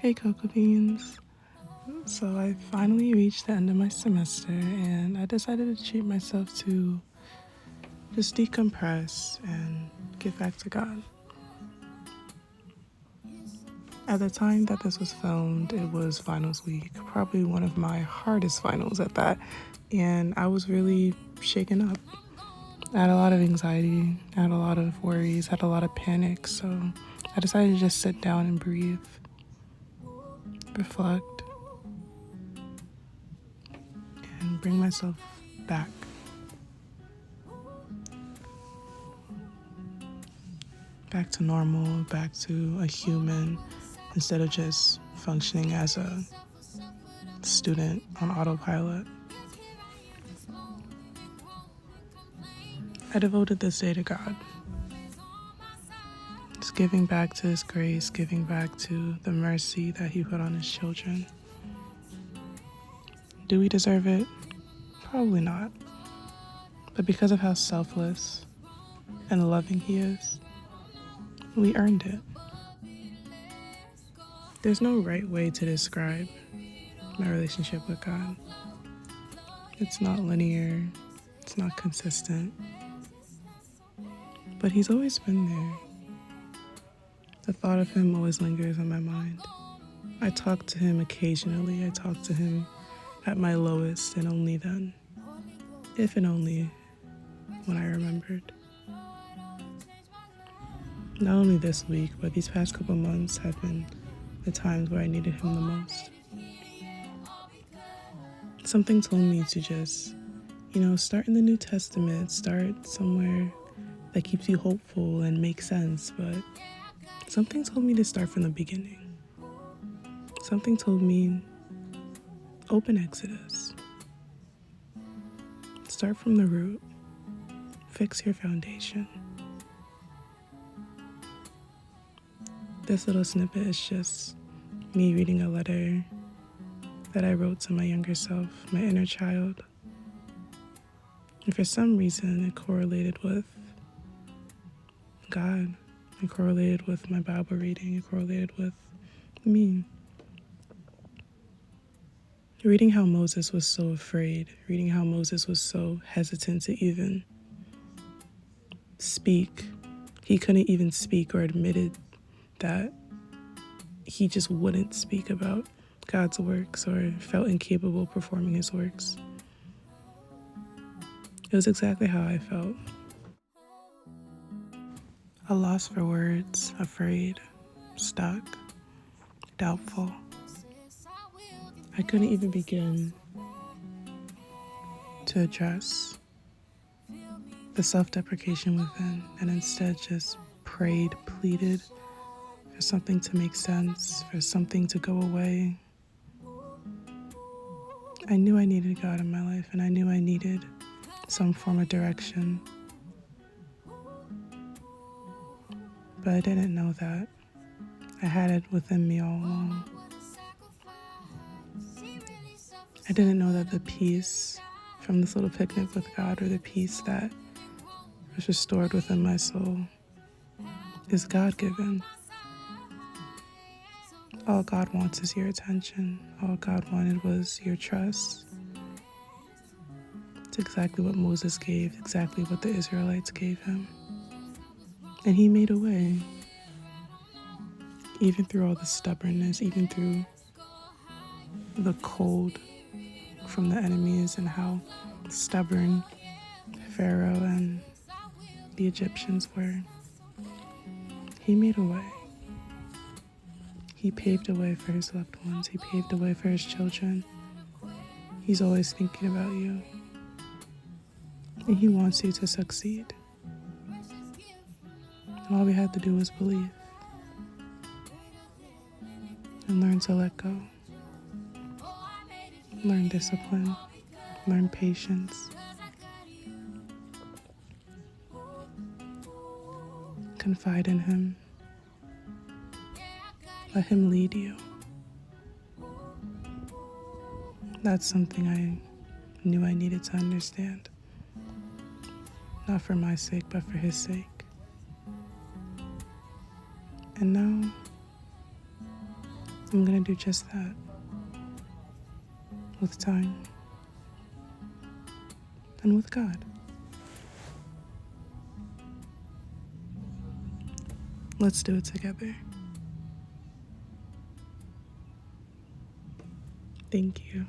Hey Cocoa Beans. So I finally reached the end of my semester and I decided to treat myself to just decompress and get back to God. At the time that this was filmed, it was finals week, probably one of my hardest finals at that, and I was really shaken up. I had a lot of anxiety, I had a lot of worries, had a lot of panic, so I decided to just sit down and breathe, reflect, and bring myself back. Back to normal, back to a human, instead of just functioning as a student on autopilot. I devoted this day to God. Just giving back to His grace, giving back to the mercy that He put on His children. Do we deserve it? Probably not. But because of how selfless and loving He is, we earned it. There's no right way to describe my relationship with God. It's not linear, it's not consistent, but He's always been there. The thought of Him always lingers on my mind. I talk to Him occasionally. I talk to Him at my lowest and only then, if and only when I remembered. Not only this week, but these past couple months have been the times where I needed Him the most. Something told me to just, start in the New Testament, start somewhere that keeps you hopeful and makes sense, but something told me to start from the beginning. Something told me, open Exodus. Start from the root. Fix your foundation. This little snippet is just me reading a letter that I wrote to my younger self, my inner child. And for some reason, it correlated with God. It correlated with my Bible reading. It correlated with me. Reading how Moses was so afraid, reading how Moses was so hesitant to even speak. He couldn't even speak or admitted that he just wouldn't speak about God's works or felt incapable of performing His works. It was exactly how I felt. A loss for words, afraid, stuck, doubtful. I couldn't even begin to address the self-deprecation within, and instead just prayed, pleaded for something to make sense, for something to go away. I knew I needed God in my life, and I knew I needed some form of direction. But I didn't know that I had it within me all along. I didn't know that the peace from this little picnic with God, or the peace that was restored within my soul, is God-given. All God wants is your attention. All God wanted was your trust. It's exactly what Moses gave, exactly what the Israelites gave him. And He made a way. Even through all the stubbornness, even through the cold from the enemies and how stubborn Pharaoh and the Egyptians were, He made a way. He paved a way for His loved ones. He paved a way for His children. He's always thinking about you. And He wants you to succeed. And all we had to do was believe and learn to let go. Learn discipline. Learn patience. Confide in Him. Let Him lead you. That's something I knew I needed to understand. Not for my sake, but for His sake. And now, I'm gonna do just that with time and with God. Let's do it together. Thank you.